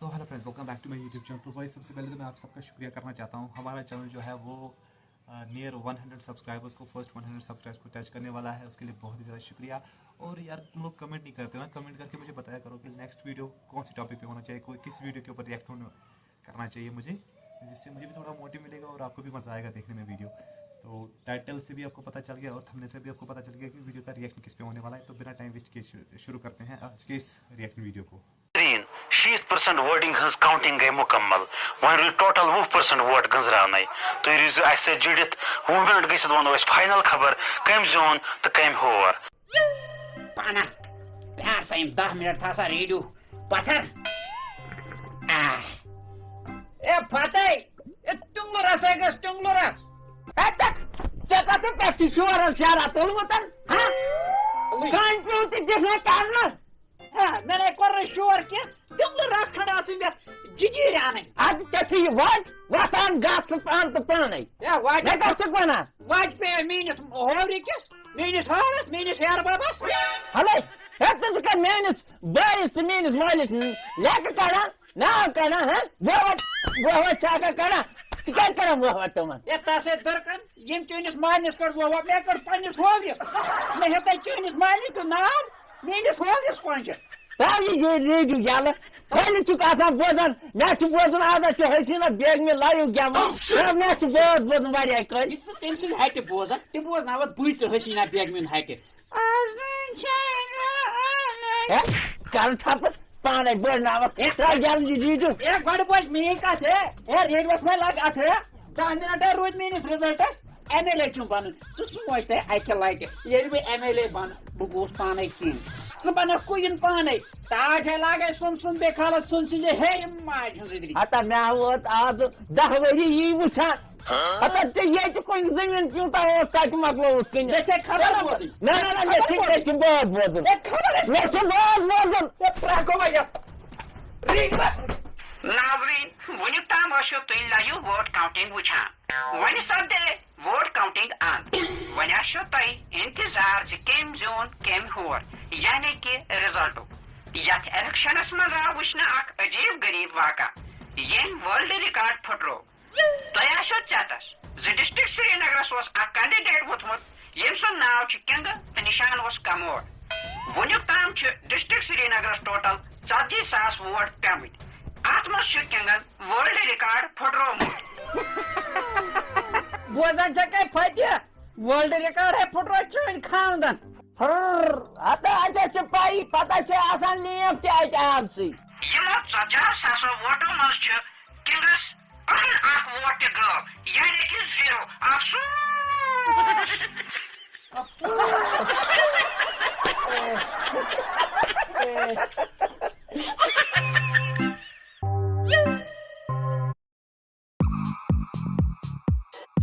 So hello friends, welcome back to my YouTube channel. तो भाई सबसे पहले तो मैं आप सबका शुक्रिया करना चाहता हूँ। हमारा चैनल जो है वो नियर 100 सब्सक्राइबर्स को फर्स्ट 100 सब्सक्राइबर्स को टच करने वाला है। उसके लिए बहुत ही ज़्यादा शुक्रिया। और यार तुम लोग कमेंट नहीं करते ना, कमेंट करके मुझे बताया करो कि नेक्स्ट वीडियो कौन सी टॉपिक पे होना चाहिए, कोई किस वीडियो के ऊपर रिएक्ट करना चाहिए मुझे, जिससे मुझे भी थोड़ा मोटिव मिलेगा और आपको भी मज़ा आएगा देखने में वीडियो। तो टाइटल से भी आपको पता चल गया और थंबनेल से भी आपको पता चल गया कि वीडियो का रिएक्शन किस पे होने वाला है। तो बिना टाइम वेस्ट किए शुरू करते हैं आज के इस रिएक्शन वीडियो को। 60% वोटिंग हज काउंटिंग गई मुकम्मल वन टोटल 20% वोट गंजरान तुम रूज अस जुड़ित 2 मिनट गई वो फाइनल खबर कम जोन तो कम होर पाना प्यार से 10 मिनट था सा रेडियो पत्थर ए फते ए तुंगलरस है गस तुंगलरस ए तक चका तो पैची शोर चारा तोल मतन हां कान पे देखने कारण मैंने एक और शोर किया तुंगलरस खड़ा सी में जिजी राने आज तथी वाट वातान गास पान तो पाने या वाज ने तो बना वाज पे मीनस होरी किस मीनस हारस मीनस यार बाबस हले het het kan menes बाईस तो menes मालिस लेके करा ना करना है वो चाका करा चिकन करा वो तो मन ये तासे दरकन यम चुनिस मालिस कर वो मैं कर पन्निस होगिस मैं हेता चुनिस मालिस तो नाम menes होगिस कौन के ताली जे रेडियो याला पहले चुका था बोझन मैं तो बोझन आधा चाहिए ना बैग में लायो क्या मैं तो बहुत बोझन वारिया कर इट्स टेंशन है के बोझन ते बोझन आवत बुई तो हसीना बैग में है के कारण छाप पाने बोलना इतना जल्दी रेडियो एक बड़ बोझ में का थे ए रेडियो में लगा थे दांडना डर रोज में रिजल्ट्स एमएलए क्यों बन तो सोचते आई के लाइक ये भी एमएलए बन बुगोस पाने की सुबह कुइन पाने ताज है लागे सुन बेखाल सुन हे माज आता मैं वो आज 10 बजे ये उठा आता ते ये तो कोई जमीन क्यों ता वो काट मगलो उसके ने खबर बोल ना ये ठीक है बहुत बोल एक खबर है मैं तो बोल प्राको भैया रिक्वेस्ट नाजरीन वनी तमाशो तुम लायो वोट काउंटिंग वुछा वनी सदे वोट काउंटिंग आन वनी आशो तय इंतजार ज केम जोन केम होर यानी कि रिजल्ट यथ इलेक्शनस मज आव वुछना अख अजीब गरीब वाका येन वर्ल्ड रिकॉर्ड फुटरो तय आशो चातस ज डिस्ट्रिक्ट श्रीनगरस वस अ कैंडिडेट वोतमुत येम सो नाव छ किंग त निशान वस कमोर वनी ताम छ डिस्ट्रिक्ट श्रीनगरस टोटल 40,000 वोट पेमत आत्मश किंगन वर्ल्ड रिकॉर्ड फुटरोमुत बोझन जके फतिया वर्ल्ड रिकॉर्ड है फुटरो चोइन खानदान आता आजा चपाई पता छ आसान नियम ते आपसी यम 50,000 वोटो मस छ किंगस अगर आप वोट गो यानी कि 0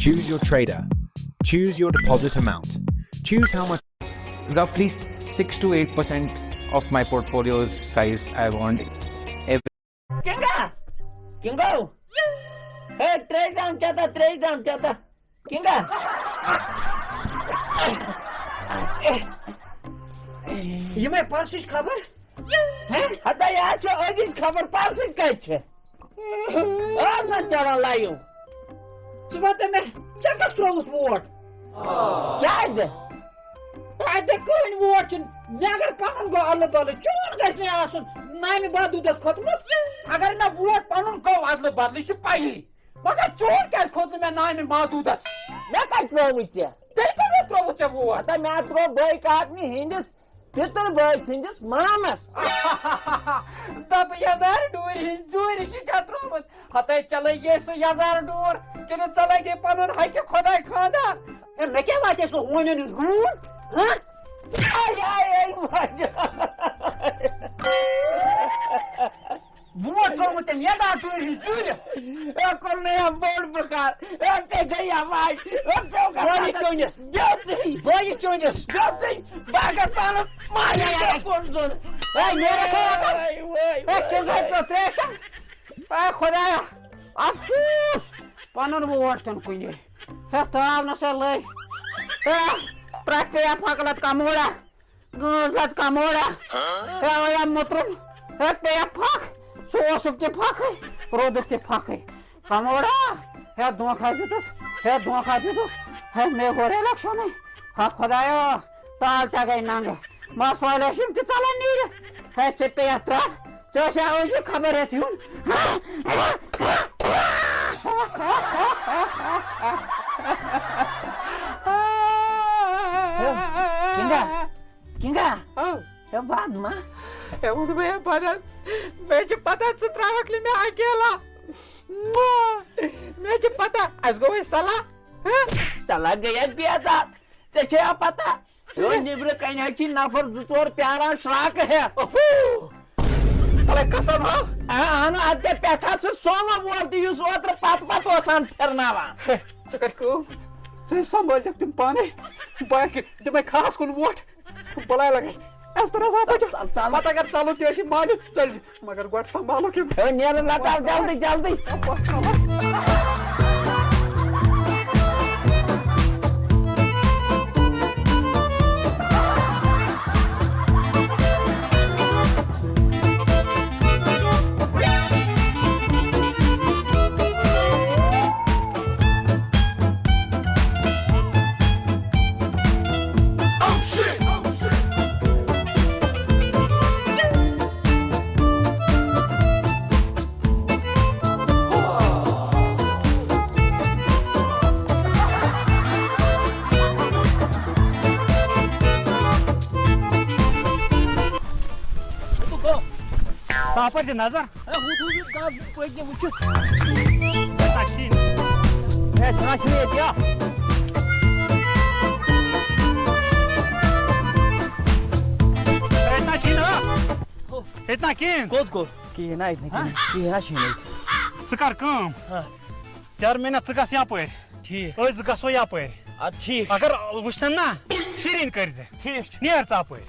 Choose your trader. Choose your deposit amount. Choose how much. Roughly 6 to 8% of my portfolio's size I want every. Kinga! Hey, trade down, chata. Kinga! ये मैं परसिस खबर हैं हटा यार छो अजीज खबर परसिस का छे और ना चला लायो सुबह में क्या स्ट्रॉन्ग वोट क्या है आई द कोइन वोट नगर पनन गो अल्लाह ताला चोन गसने आसन नामी बादू दस खतमत अगर ना वोट पनन को अल्लाह बदली छ पाई मगर चोन क्या खोद में नामी बादू दस मैं का प्रोविच तेरे को भी प्रोविच वोट आता मैं प्रो बॉय का आदमी हिंदुस फितर बॉय हिंदुस मामस तब यार दूर छी छत्रोमत हते चले ये सो यार दूर कि चले के पनन है के खुदा खादा ए मैं क्या बात है सो होने रूट हां आई वोट तो मत ये ना तो हिस्ट्री ए कौन नया बोर्ड बकार ए के गया भाई ए तो बोली चोनिस जाती बागा पालो माया कौन जोन ए मेरे को ए के गया प्रोटेक्शन ए खुदाया अफसोस पनन वोट तन कुनी है ताव न से ले ए प्रक्रिया फकलत का मोड़ा गजलत का मोड़ा ए या मुत्रम ए पे fuck Sosuk te fakai, roduk te fakai. Kamoda, he dhokha ditus, he me gore election. Ha khudaya, tal tagai nang. Mas violation ki chalan niris. He chippe yatra. Chosha hoji khabar ethyun. Kinga. É Badma. É um do meu padrão. Mete patada, trava-lhe minha aquela. Mete patada. As goias sala. Sala gaya piada. Cheche pata. Yo nibre kainaki nafar dutor pyara shrak hai. Olha kasam ha. Ana atte petha se soma bolti yus outra pat osan fernava. Chakarku. Você संभाल जब तुम पाने बाकी जब मैं खास कुल vote बुलाए लगे इस तरह से पता कर चालू तेजी मालूम चल मगर गोट संभालो कि नियर लगा जल्दी Apa di nazar? Pode muito. Aqui. Sana şuraya ya. इतना छीन हो इतना किन Kod. Ki night. Şunu. ژٕ کر کٲم یار مےٚ ژٕ گژھ یپٲرۍ ٹھیٖک. أسۍ زٕ گژھو یپٲرۍ ٹھیٖک. اگر وٕچھتن نا شیٖرِن کٔرۍ زِ ٹھیٖک. نیر ژٕ اپٲرۍ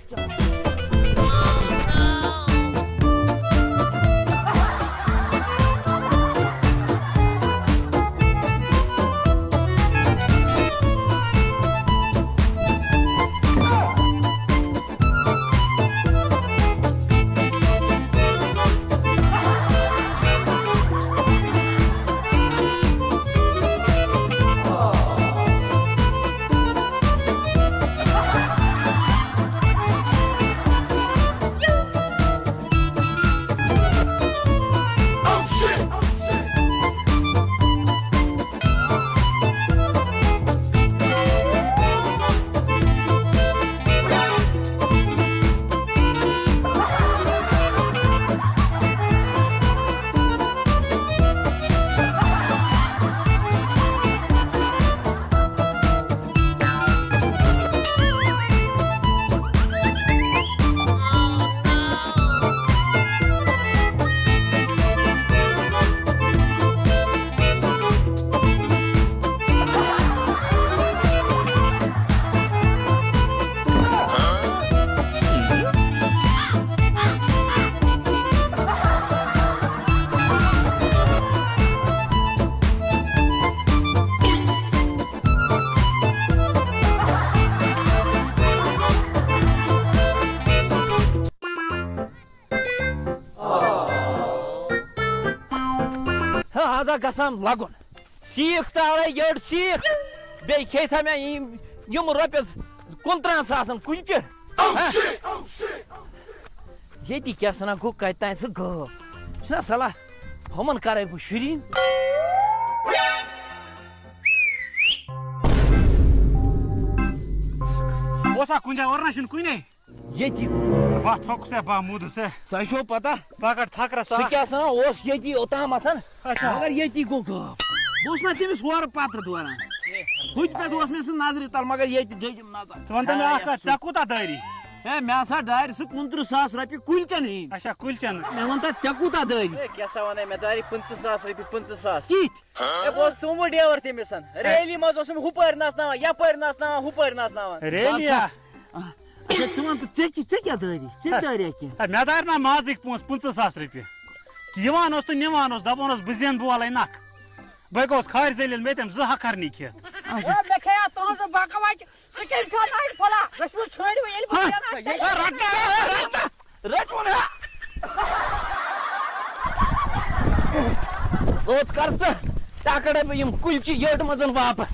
Aza gasam lagun. Sīk tālai yod sīk. Bey keita me yum ropias kontran sasam kunçer. Yedi kasana gu kaitan su go. Şuna sala. Homan karay bu şirin. اوسا کُنہِ جایہِ اورنہ چھُنہٕ کُنے Yedi. بہہ تھوٚکھ ژےٚ بہہ موٗدُس ژےٚ Tۄہہِ چھو pata. بہہ کڑ تھکرس Su kasana os yedi otamatan. اچھا Magar yedi go go. Bus na temis hor patra dvaran. Hut pe dos mes nazri tal magar yedi jejim nazar. ژٕ وَن تہٕ مےٚ اکھ کتھ ژےٚ کوٗتاہ دٲری Hey me sa dair su 25000 رۄپیہِ کُلچن ہٕنٛدۍ. اچھا کُلۍ چن مےٚ ووٚن تتھ ژےٚ کوٗتاہ دٲری؟ کیٛاہ سا وَنَے مےٚ دارِ 50,000 رۄپیہِ 50,000 کِتھ؟ ہے بہٕ اوسُس سومو ڈیور تٔمِس ریلی منٛز اوسُم ہُپٲرۍ نژناوان یپٲرۍ نژناوان ہُپٲرۍ نژناوان ریلیا اچھا ژٕ وَن تہٕ ژےٚ کیٛاہ دٲری؟ ژےٚ دٲریٛا کیٚنٛہہ؟ مےٚ دارِ نا مازٕکۍ پونٛسہٕ 50,000 رۄپیہِ یِوان اوس تہٕ نِوان اوس دپان اوس بہٕ زینہٕ بولے نکھٕ بہٕ گوٚوُس کھارِ ذٔلیٖل مےٚ تِم 2 ہَکھرنی کھٮ۪تھ مےٚ کھیٚیا تُہنٛز بَکہٕ وَچہِ سُہ کٔمۍ کھیوٚو ناٹہِ پھلا گژھِ ژھٲنٛڈ وۄنۍ ییٚلہِ بہٕ رٹ وۄنۍ लोत कर तकड़े बह यम कुलची यट मजन वापस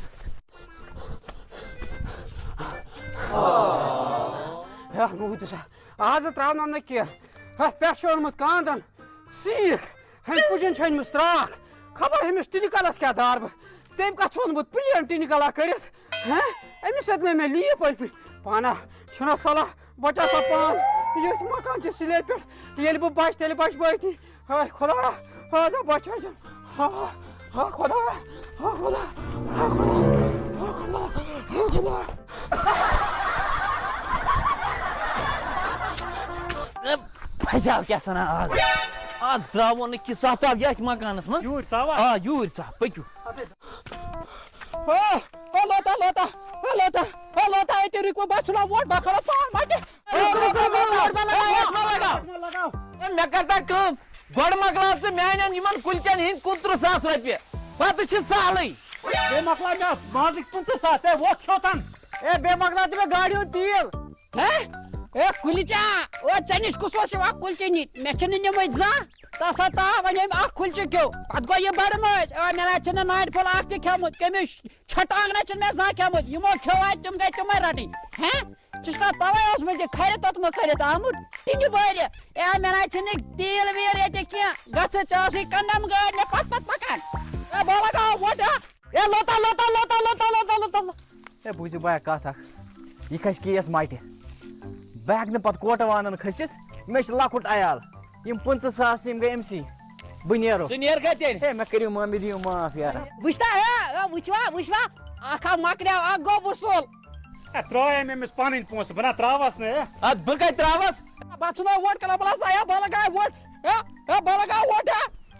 आज त्रा पे कांद्रन सीख पुजन श्राख खबर हमिस टिनिकलस क्या दार तम कत वोनमुत प्लेन टिनिकला कर अमिस मे लीव पल पाना छुना सलाह बचा सा पान ये मकान सिले पे बह बच तेल बच बती हाय खुदा हाँ बच हाँ खुदा हाँ खुदा हाँ खुदा हाँ खुदा हाँ खुदा फसा क्या सना आज द्रावो न कि सा गया मकानस मन यूर चावा हाँ यूर सा पक्यू लोता लोता लोता लोता ये रुको बस वोट बखड़ा पान मटे मे करता कम गोड़ मकला से मैंने यमन कुलचन हिंद 50,000 रुपये पत सहल बे मकला मे माजिक 50,000 वोट खोतन ए बे मकला ते गाड़ियों तेल ए कुलचा ओ चनिस कुसो से कुलचे नी मे छन निमय जा तसा ता वने आ कुलचे क्यों पत गो ये बड़ मज ओ मेला छन नाइट फल आक ते खेमुत केमे छटांग न छन मे जा खेमुत यमो खेवा तुम गए तुम रटी हैं चुस्का तवे उस में खरे तत म करे आमुत तिनी बारे ए मेला छन तेल वेर ये के गछ चासी कंडम गाड़ ने पत पत पकान ए बोला का वोट ए लोता लोता लोता लोता लोता लोता ए बुझ बाय कथा ये कस केस माटे बैग ने पत कोट वानन खसित मे लकुट आयाल यम 50,000 यम गए एमसी बनेरो सुनियर का तेल ए मैं करियो मम्मी दियो माफ यार बुझता है बुझवा आखा मकरा आ गो बुसोल त्रोय में मिस पानी पोस बना त्रावस ने अद बगै त्रावस बाचुना वोट कला बलास या बलगा वोट ए बलगा वोट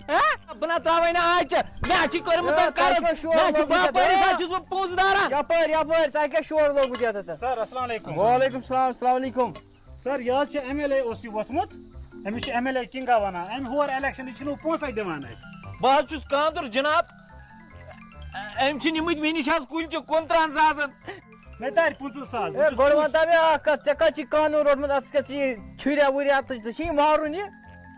है बना त्रावै ना आज मैं छी करम त कर मैं छी बाप सा जिस पोस दारा या पर ता के शोर लोग दिया था सर अस्सलाम वालेकुम वालेकुम सलाम अस्सलाम वालेकुम सर या छ एमएलए ओसी वथमुत अमिस छ एमएलए किंगा वना एम होर इलेक्शन छिनो पोंसै देवान बह छुस कांदर जनाब एम छी निमुत मे निश कुल छ 53,000 मैं तार 50,000 ए गोरवंता में कच्चे कच्ची कानून रोड में आज कच्ची छुरिया वुरिया तो छी मारून ये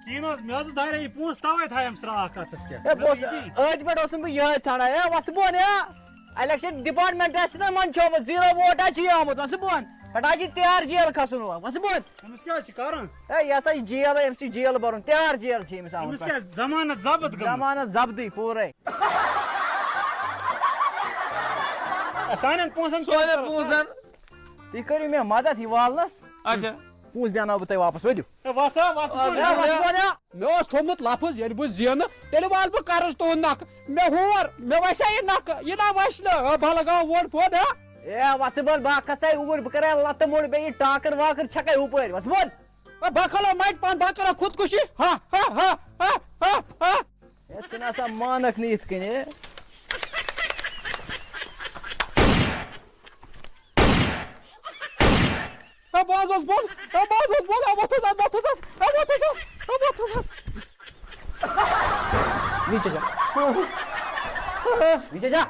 कीनो मेज दारे पोंस तावे थायम सरा कतस के ए बोस आज बड ओसम ये छाड़ा ए वस बोन या इलेक्शन डिपार्टमेंट न मन छो 0 वोट अछि आमत वस बोन हटाजी तैयार जेल खसन वस बोन अमिस क्या छ कारण ए या सा जेल एमसी जेल बरन तैयार जेल छी मिस अमिस क्या जमानत जब्त गम जमानत जब्ती पूरे असानन पोंसन सोने पूंसन ती करी में मदद ही वालनस अच्छा पूंस देना बतै वापस वदियो ए वसा वसा मे थोमुत लफज ये बह जेन तेल वाल बह करस तो नक मे होर मे वसा ये नक ये ना वस न बलगा वोट पोद ए वस बोल बा कसै उर करे लत मोड़ बे टाकर वाकर छकै ऊपर वस बोल बखलो माइट पान बकर खुदकुशी हा हा हा हा हा इतना सा मानक नहीं इतकने बोल नीचे जा नीचे जा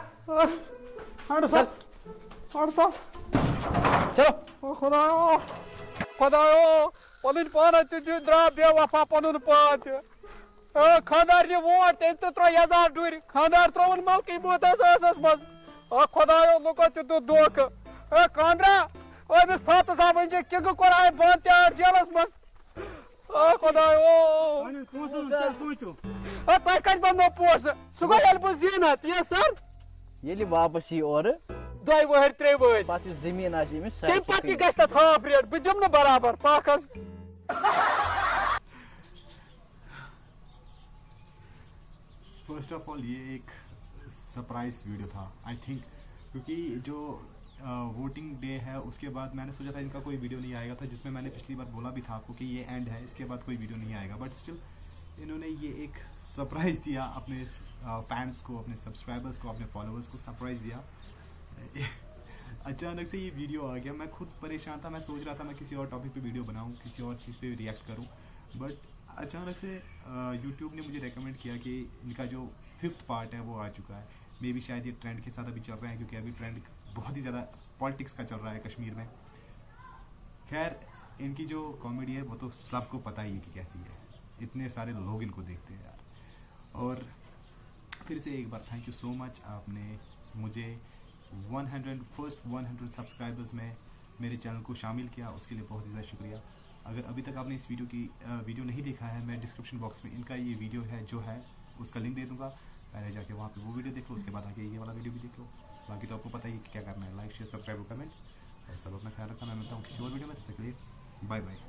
हट साहब चलो खुदायो पन पान द्रा बेवफा पन पान खानदार नि वोट तम तो त्रो यजार डूर खानदार त्रोन मलक मोत मज खुदायो लुको तु दोख कांद्रा अमिस फात साहब वन किंग कोर आय बंद तैयार जेलस मज खुदायो पोंसन सोचो तह कत बनो पोस सह गो ये बह जीनत ये सर ये वापस यी और 2 वहर 3 वहर पत जमीन आमिस तम पत गस तथ हाफ रेट बह दिम न बराबर पाखस फर्स्ट ऑफ ऑल ये एक सरप्राइज वीडियो था आई थिंक क्योंकि जो वोटिंग डे है उसके बाद मैंने सोचा था इनका कोई वीडियो नहीं आएगा था जिसमें मैंने पिछली बार बोला भी था आपको कि ये एंड है इसके बाद कोई वीडियो नहीं आएगा बट स्टिल इन्होंने ये एक सरप्राइज़ दिया अपने फैंस को अपने सब्सक्राइबर्स को अपने फॉलोअर्स को सरप्राइज़ दिया अचानक से ये वीडियो आ गया मैं खुद परेशान था मैं सोच रहा था मैं किसी और टॉपिक पे वीडियो बनाऊं किसी और चीज़ पे रिएक्ट करूं बट अचानक से यूट्यूब ने मुझे रेकमेंड किया कि इनका जो 5th पार्ट है वो आ चुका है मे भी शायद ये ट्रेंड के साथ अभी चल रहे हैं क्योंकि अभी ट्रेंड बहुत ही ज़्यादा पॉलिटिक्स का चल रहा है कश्मीर में खैर इनकी जो कॉमेडी है वो तो सबको पता ही है कि कैसी है इतने सारे लोग इनको देखते हैं यार और फिर से एक बार थैंक यू सो मच, आपने मुझे 100 सब्सक्राइबर्स में मेरे चैनल को शामिल किया, उसके लिए बहुत ही ज़्यादा शुक्रिया। अगर अभी तक आपने इस वीडियो नहीं देखा है, मैं डिस्क्रिप्शन बॉक्स में इनका ये वीडियो है जो है उसका लिंक दे दूँगा, पहले जाके वहाँ पे वो वीडियो देख लो, उसके बाद आके ये वाला वीडियो भी देख लो। बाकी तो आपको पता ही है कि क्या करना है, लाइक शेयर सब्सक्राइब और कमेंट, और सब अपना ख्याल रखना। मैं मिलता हूँ किसी और वीडियो में, तब तक के लिए बाय बाय।